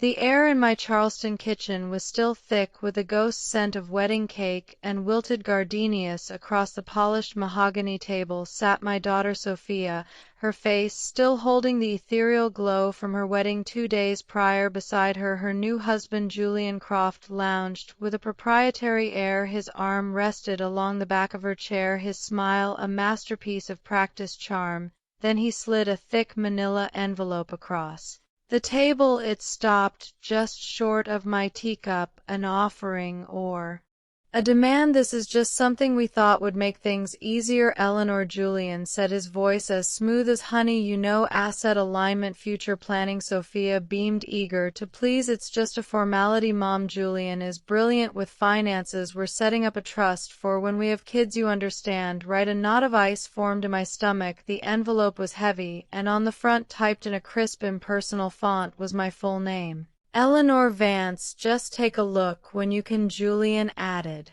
The air in my Charleston kitchen was still thick with the ghost scent of wedding cake and wilted gardenias. Across the polished mahogany table sat my daughter Sophia, her face still holding the ethereal glow from her wedding 2 days prior. Beside her, her new husband Julian Croft lounged with a proprietary air. His arm rested along the back of her chair, his smile a masterpiece of practiced charm. Then he slid a thick manila envelope across the table. It stopped just short of my teacup. An offering or a demand? This is just something we thought would make things easier, Eleanor. Julian said, his voice as smooth as honey. You know, asset alignment, future planning. Sophia beamed, eager to please. It's just a formality, Mom. Julian is brilliant with finances. We're setting up a trust for when we have kids, you understand, right? A knot of ice formed in my stomach. The envelope was heavy, and on the front, typed in a crisp, impersonal font, was my full name. Eleanor Vance. Just take a look when you can, Julian added.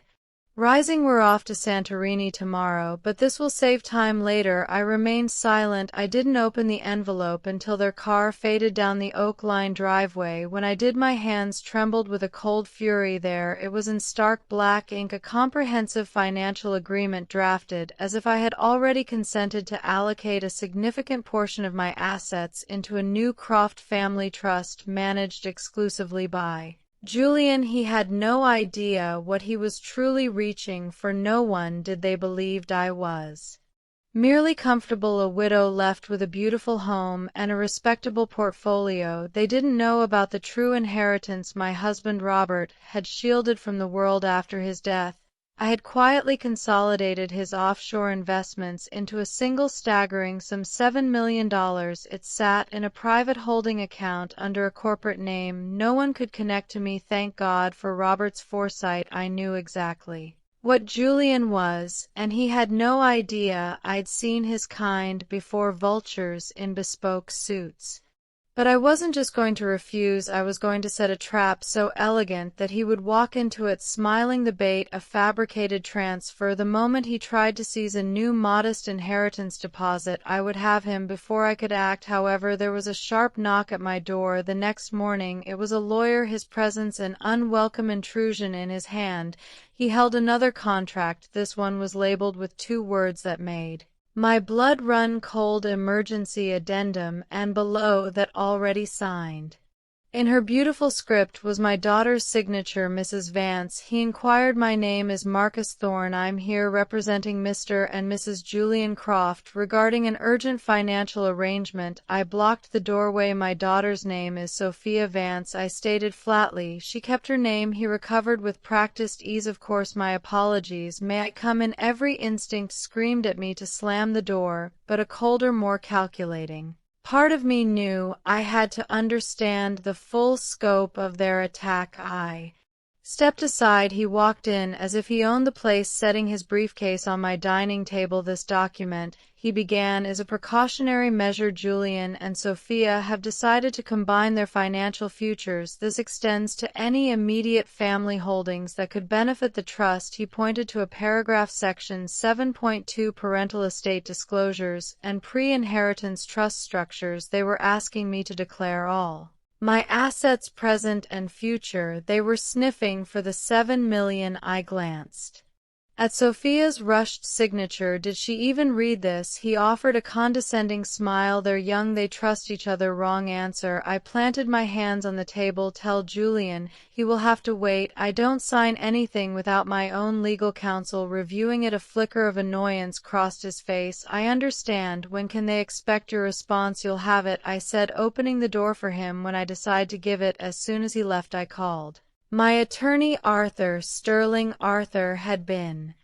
Rising, we're off to Santorini tomorrow, but this will save time later. I remained silent. I didn't open the envelope until their car faded down the oak-lined driveway. When I did, my hands trembled with a cold fury. There it was in stark black ink, a comprehensive financial agreement drafted, as if I had already consented to allocate a significant portion of my assets into a new Croft family trust managed exclusively by Julian. He had no idea what he was truly reaching for. No one did. They believed I was merely comfortable, a widow left with a beautiful home and a respectable portfolio. They didn't know about the true inheritance my husband Robert had shielded from the world after his death. I had quietly consolidated his offshore investments into a single staggering sum, $7 million. It sat in a private holding account under a corporate name. No one could connect to me. Thank God for Robert's foresight. I knew exactly what Julian was, and he had no idea I'd seen his kind before, vultures in bespoke suits. But I wasn't just going to refuse. I was going to set a trap so elegant that he would walk into it smiling. The bait, a fabricated transfer. The moment he tried to seize a new modest inheritance deposit, I would have him before I could act. However, there was a sharp knock at my door the next morning. It was a lawyer, his presence an unwelcome intrusion. In his hand he held another contract. This one was labeled with 2 words that made my blood run cold: emergency addendum, and below that, already signed in her beautiful script, was my daughter's signature. Mrs. Vance, he inquired. My name is Marcus Thorne. I'm here representing Mr. and Mrs. Julian Croft regarding an urgent financial arrangement. I blocked the doorway. My daughter's name is Sophia Vance, I stated flatly. She kept her name, he recovered with practiced ease. Of course, my apologies. May I come in? Every instinct screamed at me to slam the door, but a colder, more calculating part of me knew I had to understand the full scope of their attack. I stepped aside. He walked in as if he owned the place, setting his briefcase on my dining table. This document, he began, is a precautionary measure. Julian and Sophia have decided to combine their financial futures. This extends to any immediate family holdings that could benefit the trust. He pointed to a paragraph, section 7.2, parental estate disclosures and pre-inheritance trust structures. They were asking me to declare all my assets, present and future. They were sniffing for the $7 million. I glanced at Sophia's rushed signature. Did she even read this? He offered a condescending smile. They're young, they trust each other. Wrong answer. I planted my hands on the table. Tell Julian he will have to wait. I don't sign anything without my own legal counsel reviewing it. A flicker of annoyance crossed his face. I understand. When can they expect your response? You'll have it, I said, opening the door for him. When I decide to give it. As soon as he left, I called my attorney, Arthur Sterling. Arthur had been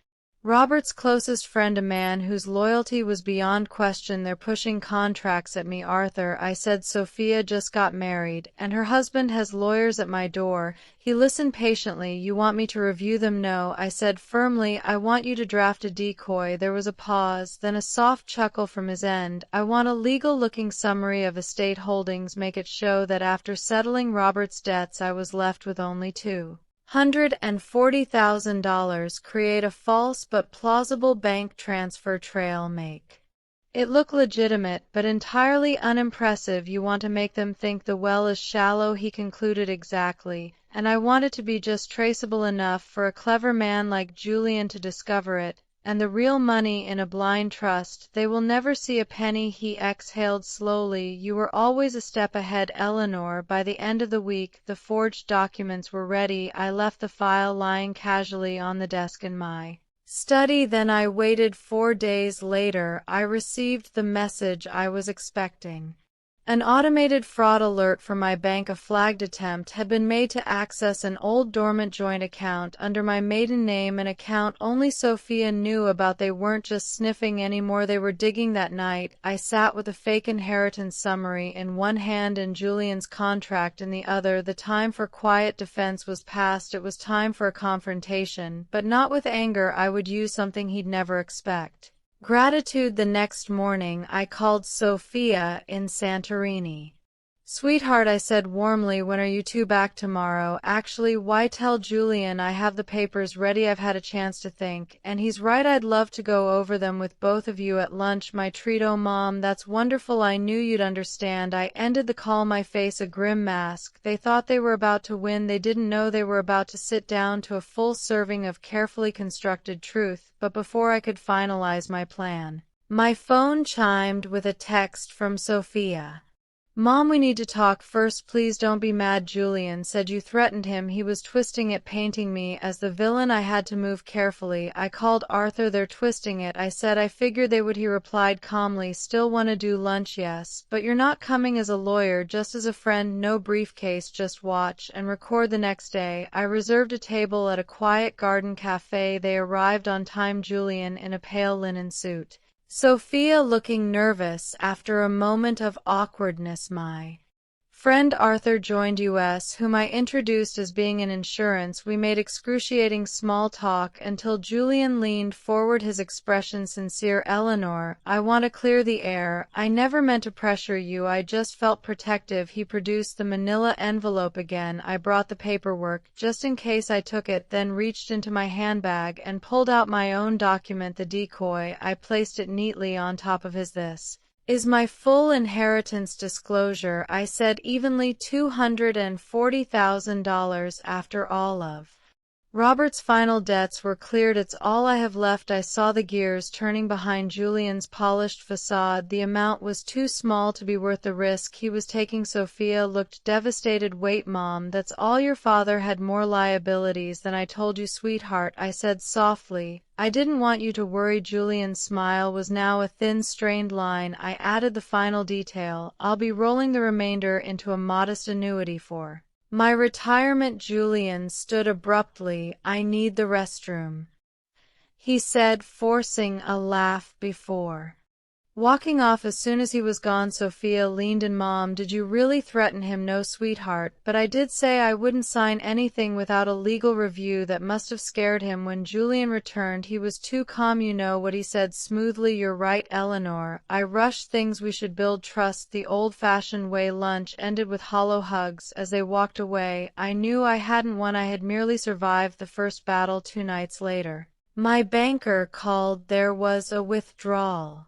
Robert's closest friend, a man whose loyalty was beyond question. They're pushing contracts at me, Arthur, I said. Sophia just got married, and her husband has lawyers at my door. He listened patiently. You want me to review them? No, I said firmly. I want you to draft a decoy. There was a pause, then a soft chuckle from his end. I want a legal-looking summary of estate holdings. Make it show that after settling Robert's debts I was left with only $240,000. Create a false but plausible bank transfer trail. Make It looked legitimate, but entirely unimpressive. You want to make them think the well is shallow, he concluded exactly, and I want it to be just traceable enough for a clever man like Julian to discover it, and the real money in a blind trust. They will never see a penny. He exhaled slowly. You were always a step ahead, Eleanor. By the end of the week, the forged documents were ready. I left the file lying casually on the desk in my study. Then I waited. 4 days later, I received the message I was expecting. An automated fraud alert from my bank. A flagged attempt had been made to access an old dormant joint account under my maiden name, an account only Sophia knew about. They weren't just sniffing anymore, they were digging. That night, I sat with a fake inheritance summary in one hand and Julian's contract in the other. The time for quiet defense was past. It was time for a confrontation, but not with anger. I would use something he'd never expect. Gratitude. The next morning, I called Sophia in Santorini. "Sweetheart," I said warmly, "when are you two back tomorrow?" "Actually, why tell Julian? I have the papers ready. I've had a chance to think, and he's right. I'd love to go over them with both of you at lunch. My treat." "Oh, Mom, that's wonderful. I knew you'd understand." I ended the call, my face a grim mask. They thought they were about to win. They didn't know they were about to sit down to a full serving of carefully constructed truth. But before I could finalize my plan, my phone chimed with a text from Sophia. "Mom, we need to talk first. Please don't be mad. Julian said you threatened him. He was twisting it, painting me as the villain." I had to move carefully. "I called Arthur. They're twisting it," I said. "I figured they would." He replied calmly, "Still wanna do lunch?" "Yes, but you're not coming as a lawyer, just as a friend. No briefcase, just watch and record." The next day, I reserved a table at a quiet garden cafe. They arrived on time, Julian in a pale linen suit, Sophia looking nervous. After a moment of awkwardness, my friend Arthur joined us, whom I introduced as being in insurance. We made excruciating small talk until Julian leaned forward, his expression sincere. "Eleanor, I want to clear the air. I never meant to pressure you. I just felt protective." He produced the manila envelope again. I brought the paperwork, just in case. I took it, then reached into my handbag and pulled out my own document, the decoy. I placed it neatly on top of his. "This is my full inheritance disclosure," I said evenly. $240,000 after all of Robert's final debts were cleared. It's all I have left. I saw the gears turning behind Julian's polished facade. The amount was too small to be worth the risk he was taking. Sophia looked devastated. "Wait, Mom, that's all your father had more liabilities than I told you." "Sweetheart," I said softly, "I didn't want you to worry." Julian's smile was now a thin, strained line. I added the final detail. "I'll be rolling the remainder into a modest annuity for my retirement." Julian stood abruptly. "I need the restroom," he said, forcing a laugh before walking off. As soon as he was gone, Sophia leaned in. "Mom, did you really threaten him?" "No, sweetheart, but I did say I wouldn't sign anything without a legal review." That must have scared him. When Julian returned, he was too calm. "You know what," he said smoothly. "You're right, Eleanor. I rushed things. We should build trust the old-fashioned way." Lunch ended with hollow hugs. As they walked away, I knew I hadn't won. I had merely survived the first battle. 2 nights later, my banker called. There was a withdrawal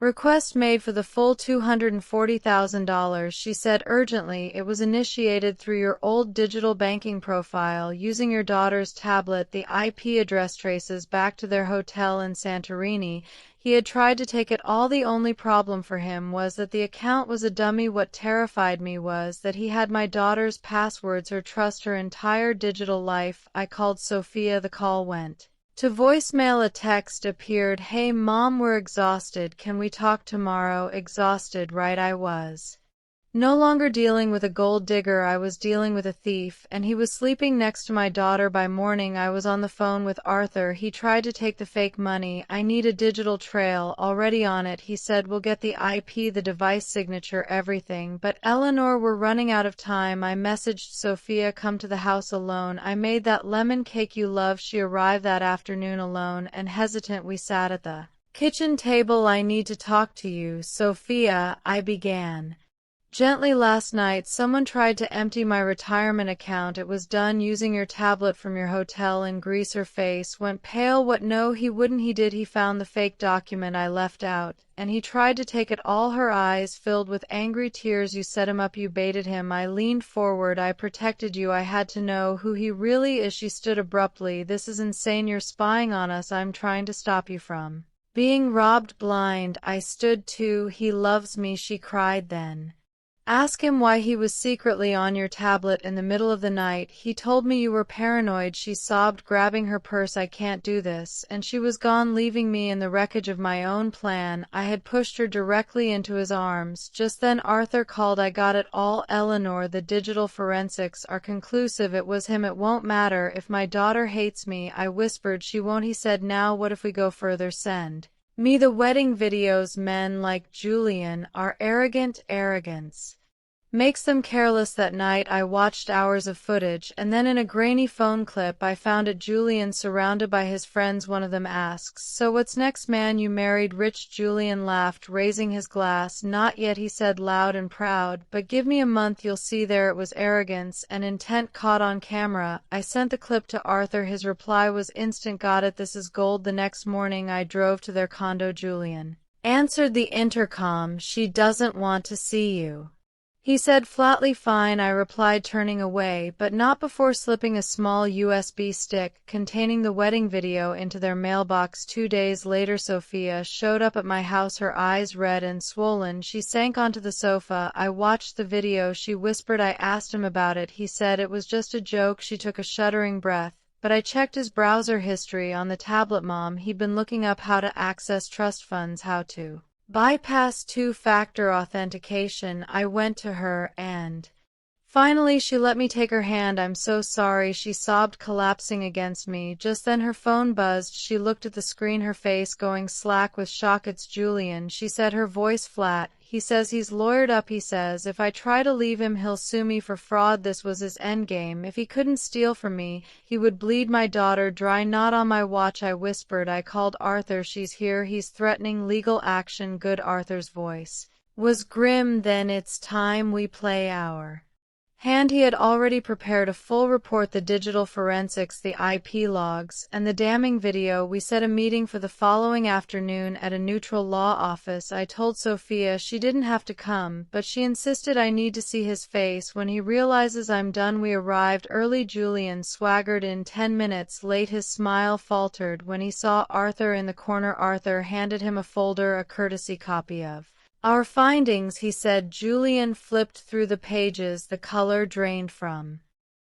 request made for the full $240,000, she said urgently. "It was initiated through your old digital banking profile using your daughter's tablet. The IP address traces back to their hotel in Santorini. He had tried to take it all. The only problem for him was that the account was a dummy. What terrified me was that he had my daughter's passwords, her trust, her entire digital life." I called Sophia. The call went to voicemail. A text appeared. "Hey Mom, we're exhausted. Can we talk tomorrow?" Exhausted, right? I was no longer dealing with a gold digger. I was dealing with a thief, and he was sleeping next to my daughter. By morning, I was on the phone with Arthur. He tried to take the fake money. "I need a digital trail." "Already on it," he said. "We'll get the IP, the device signature, everything." "But Eleanor, we're running out of time." I messaged Sophia, "Come to the house alone. I made that lemon cake you love." She arrived that afternoon alone and hesitant. We sat at the kitchen table. "I need to talk to you, Sophia," I began. Gently last night, someone tried to empty my retirement account. It was done using your tablet from your hotel in Greece. Her face went pale. What? No, he wouldn't. He found the fake document I left out, and he tried to take it all. Her eyes filled with angry tears. You set him up, you baited him. I leaned forward, I protected you. I had to know who he really is. She stood abruptly. This is insane. You're spying on us. I'm trying to stop you from being robbed blind. I stood too. He loves me, she cried then. Ask him why he was secretly on your tablet in the middle of the night. He told me you were paranoid, she sobbed, grabbing her purse. I can't do this. And she was gone, leaving me in the wreckage of my own plan. I had pushed her directly into his arms. Just then Arthur called. I got it all, Eleanor. The digital forensics are conclusive. It was him. It won't matter if my daughter hates me, I whispered. She won't, he said. Now what if we go further? Send me the wedding videos. Men like Julian are arrogant. Arrogance makes them careless. That night I watched hours of footage, and then in a grainy phone clip I found it. Julian surrounded by his friends. One of them asks, so what's next, man? You married rich? Julian laughed, raising his glass. Not yet, he said loud and proud, but give me a month, you'll see. There it was, arrogance and intent caught on camera. I sent the clip to Arthur. His reply was instant. Got it, this is gold. The next morning I drove to their condo. Julian answered the intercom. She doesn't want to see you, he said flatly. Fine, I replied, turning away, but not before slipping a small USB stick containing the wedding video into their mailbox. 2 days later, Sophia showed up at my house, her eyes red and swollen. She sank onto the sofa. I watched the video, she whispered. I asked him about it. He said it was just a joke. She took a shuddering breath. But I checked his browser history on the tablet, Mom. He'd been looking up how to access trust funds, how to bypass two-factor authentication. I went to her, and finally she let me take her hand. I'm so sorry, she sobbed, collapsing against me. Just then her phone buzzed. She looked at the screen, her face going slack with shock. It's Julian, she said, her voice flat. He says he's lawyered up. He says if I try to leave him, he'll sue me for fraud. This was his endgame. If he couldn't steal from me, he would bleed my daughter dry. Not on my watch, I whispered. I called Arthur. She's here. He's threatening legal action. Good. Arthur's voice was grim. Then it's time we play our hand. He had already prepared a full report, the digital forensics, the IP logs, and the damning video. We set a meeting for the following afternoon at a neutral law office. I told Sophia she didn't have to come, but she insisted. I need to see his face when he realizes I'm done. We arrived early. Julian swaggered in 10 minutes late. His smile faltered when he saw Arthur in the corner. Arthur handed him a folder, a courtesy copy of our findings, he said. Julian flipped through the pages, the color drained from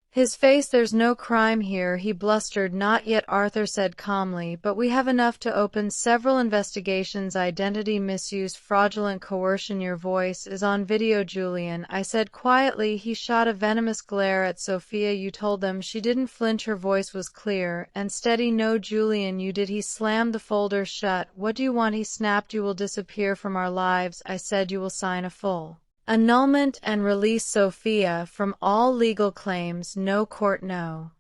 his face. There's no crime here, he blustered. Not yet, Arthur said calmly, but we have enough to open several investigations. Identity misuse, fraudulent coercion. Your voice is on video, Julian, I said quietly. He shot a venomous glare at Sophia. You told them? She didn't flinch. Her voice was clear and steady. No, Julian, you did. He slammed the folder shut. What do you want? He snapped. You will disappear from our lives, I said. You will sign a full annulment and release Sophia from all legal claims. No court, no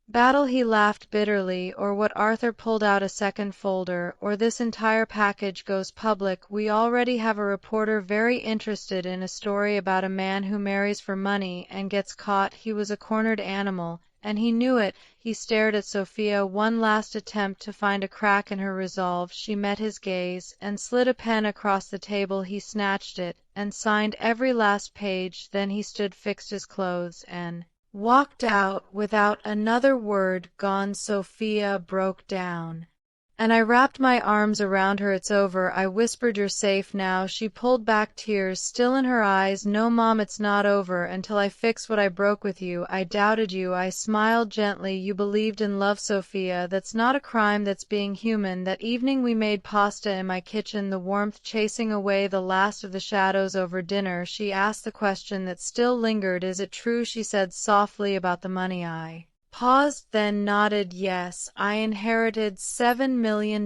battle. He laughed bitterly. Or what? Arthur pulled out a second folder. Or this entire package goes public. We already have a reporter very interested in a story about a man who marries for money and gets caught. He was a cornered animal, and he knew it. He stared at Sophia, one last attempt to find a crack in her resolve. She met his gaze and slid a pen across the table. He snatched it and signed every last page. Then he stood, fixed his clothes, and walked out without another word. Gone. Sophia broke down, and I wrapped my arms around her. It's over, I whispered. You're safe now. She pulled back, tears still in her eyes. No, Mom, it's not over until I fix what I broke with you. I doubted you. I smiled gently. You believed in love, Sophia. That's not a crime, that's being human. That evening we made pasta in my kitchen, the warmth chasing away the last of the shadows. Over dinner she asked the question that still lingered. Is it true, she said softly, about the money? I paused, then nodded. Yes, I inherited $7 million.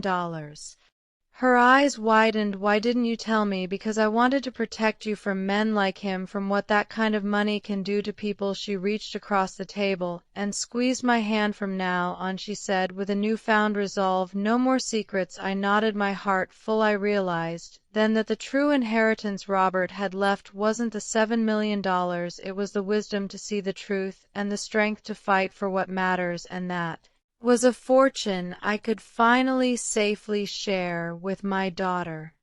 Her eyes widened. "Why didn't you tell me?" "Because I wanted to protect you from men like him, from what that kind of money can do to people." She reached across the table and squeezed my hand. "From now on," she said, with a new-found resolve, "no more secrets." I nodded, my heart full. I realized then that the true inheritance Robert had left wasn't the $7 million. It was the wisdom to see the truth and the strength to fight for what matters, and that was a fortune I could finally safely share with my daughter.